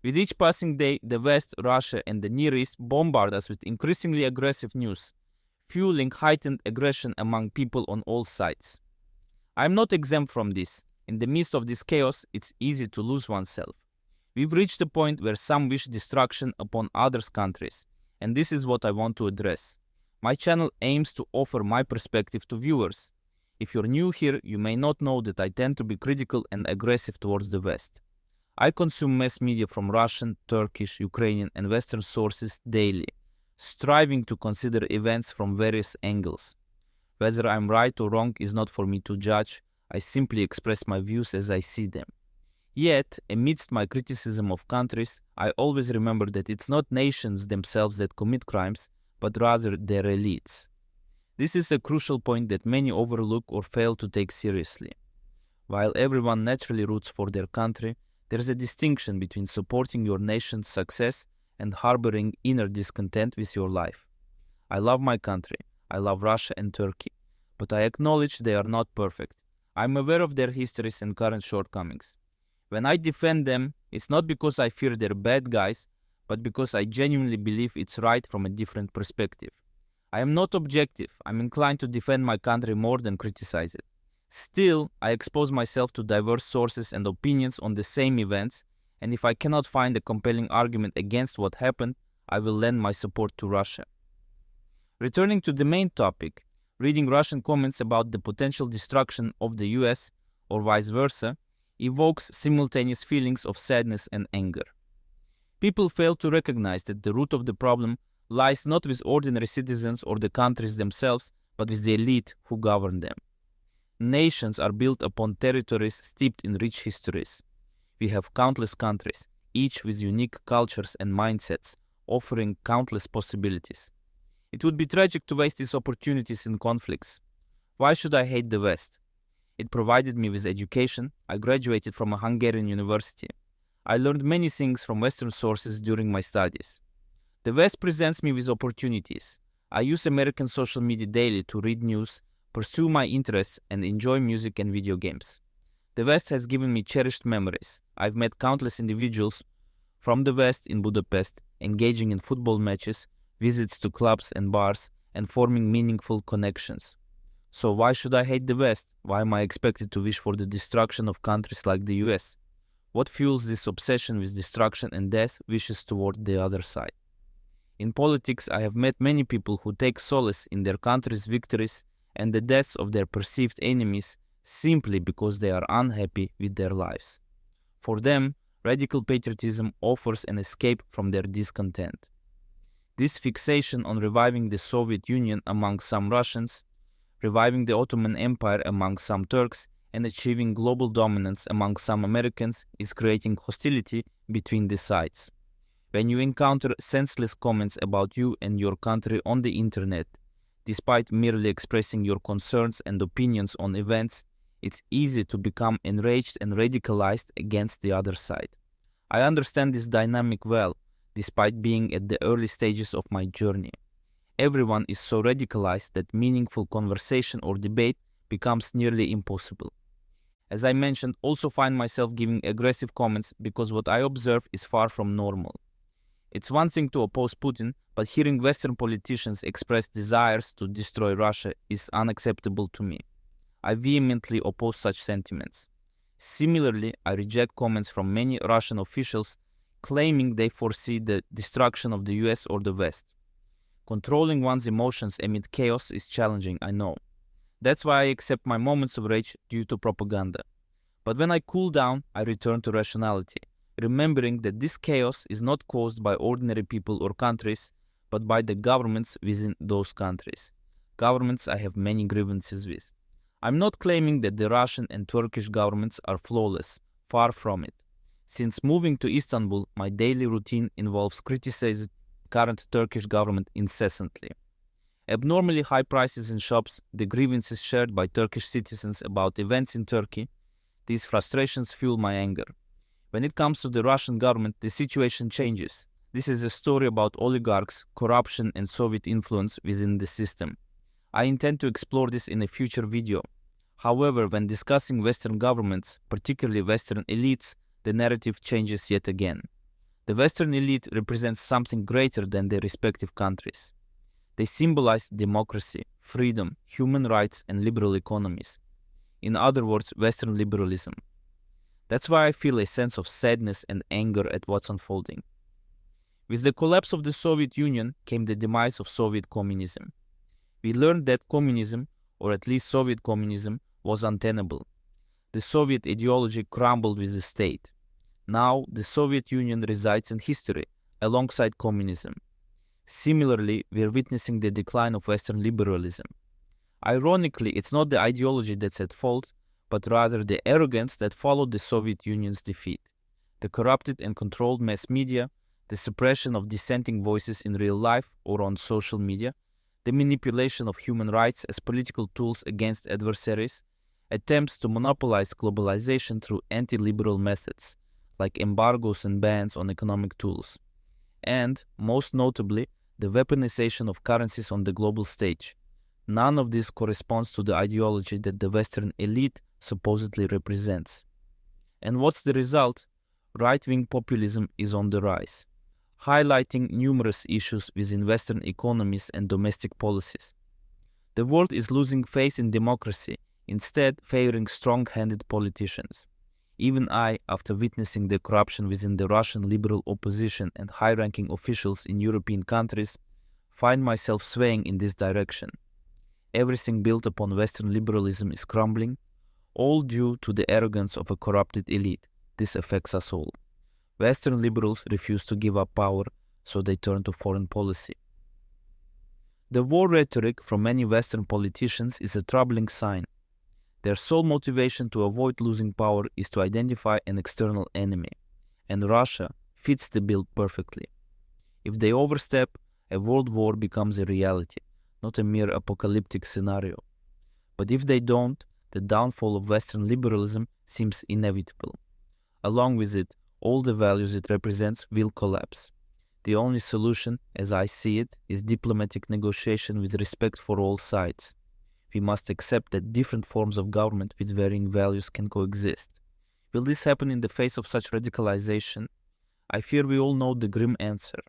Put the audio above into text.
With each passing day, the West, Russia, and the Near East bombard us with increasingly aggressive news, fueling heightened aggression among people on all sides. I am not exempt from this. In the midst of this chaos, it's easy to lose oneself. We've reached a point where some wish destruction upon others' countries, and this is what I want to address. My channel aims to offer my perspective to viewers. If you're new here, you may not know that I tend to be critical and aggressive towards the West. I consume mass media from Russian, Turkish, Ukrainian, and Western sources daily, striving to consider events from various angles. Whether I'm right or wrong is not for me to judge. I simply express my views as I see them. Yet, amidst my criticism of countries, I always remember that it's not nations themselves that commit crimes, but rather their elites. This is a crucial point that many overlook or fail to take seriously. While everyone naturally roots for their country, there is a distinction between supporting your nation's success and harboring inner discontent with your life. I love my country. I love Russia and Turkey, but I acknowledge they are not perfect. I'm aware of their histories and current shortcomings. When I defend them, it's not because I fear they're bad guys, but because I genuinely believe it's right from a different perspective. I am not objective. I'm inclined to defend my country more than criticize it. Still, I expose myself to diverse sources and opinions on the same events, and if I cannot find a compelling argument against what happened, I will lend my support to Russia. Returning to the main topic, reading Russian comments about the potential destruction of the US, or vice versa, evokes simultaneous feelings of sadness and anger. People fail to recognize that the root of the problem lies not with ordinary citizens or the countries themselves, but with the elite who govern them. Nations are built upon territories steeped in rich histories. We have countless countries, each with unique cultures and mindsets, offering countless possibilities. It would be tragic to waste these opportunities in conflicts. Why should I hate the West? It provided me with education. I graduated from a Hungarian university. I learned many things from Western sources during my studies. The West presents me with opportunities. I use American social media daily to read news, pursue my interests, and enjoy music and video games. The West has given me cherished memories. I've met countless individuals from the West in Budapest, engaging in football matches, visits to clubs and bars, and forming meaningful connections. So why should I hate the West? Why am I expected to wish for the destruction of countries like the US? What fuels this obsession with destruction and death wishes toward the other side? In politics, I have met many people who take solace in their country's victories and the deaths of their perceived enemies simply because they are unhappy with their lives. For them, radical patriotism offers an escape from their discontent. This fixation on reviving the Soviet Union among some Russians, reviving the Ottoman Empire among some Turks, and achieving global dominance among some Americans is creating hostility between the sides. When you encounter senseless comments about you and your country on the internet, despite merely expressing your concerns and opinions on events, it's easy to become enraged and radicalized against the other side. I understand this dynamic well, despite being at the early stages of my journey. Everyone is so radicalized that meaningful conversation or debate becomes nearly impossible. As I mentioned, also find myself giving aggressive comments because what I observe is far from normal. It's one thing to oppose Putin, but hearing Western politicians express desires to destroy Russia is unacceptable to me. I vehemently oppose such sentiments. Similarly, I reject comments from many Russian officials claiming they foresee the destruction of the US or the West. Controlling one's emotions amid chaos is challenging, I know. That's why I accept my moments of rage due to propaganda. But when I cool down, I return to rationality, remembering that this chaos is not caused by ordinary people or countries, but by the governments within those countries. Governments I have many grievances with. I'm not claiming that the Russian and Turkish governments are flawless, far from it. Since moving to Istanbul, my daily routine involves criticizing the current Turkish government incessantly. Abnormally high prices in shops, the grievances shared by Turkish citizens about events in Turkey, these frustrations fuel my anger. When it comes to the Russian government, the situation changes. This is a story about oligarchs, corruption, and Soviet influence within the system. I intend to explore this in a future video. However, when discussing Western governments, particularly Western elites, the narrative changes yet again. The Western elite represents something greater than their respective countries. They symbolize democracy, freedom, human rights, and liberal economies. In other words, Western liberalism. That's why I feel a sense of sadness and anger at what's unfolding. With the collapse of the Soviet Union came the demise of Soviet communism. We learned that communism, or at least Soviet communism, was untenable. The Soviet ideology crumbled with the state. Now, the Soviet Union resides in history, alongside communism. Similarly, we are witnessing the decline of Western liberalism. Ironically, it's not the ideology that's at fault, but rather the arrogance that followed the Soviet Union's defeat. The corrupted and controlled mass media, the suppression of dissenting voices in real life or on social media, the manipulation of human rights as political tools against adversaries, attempts to monopolize globalization through anti-liberal methods, like embargoes and bans on economic tools, and, most notably, the weaponization of currencies on the global stage. None of this corresponds to the ideology that the Western elite supposedly represents. And what's the result? Right-wing populism is on the rise, highlighting numerous issues within Western economies and domestic policies. The world is losing faith in democracy, instead favoring strong-handed politicians. Even I, after witnessing the corruption within the Russian liberal opposition and high-ranking officials in European countries, find myself swaying in this direction. Everything built upon Western liberalism is crumbling, all due to the arrogance of a corrupted elite. This affects us all. Western liberals refuse to give up power, so they turn to foreign policy. The war rhetoric from many Western politicians is a troubling sign. Their sole motivation to avoid losing power is to identify an external enemy, and Russia fits the bill perfectly. If they overstep, a world war becomes a reality, not a mere apocalyptic scenario. But if they don't, the downfall of Western liberalism seems inevitable. Along with it, all the values it represents will collapse. The only solution, as I see it, is diplomatic negotiation with respect for all sides. We must accept that different forms of government with varying values can coexist. Will this happen in the face of such radicalization? I fear we all know the grim answer.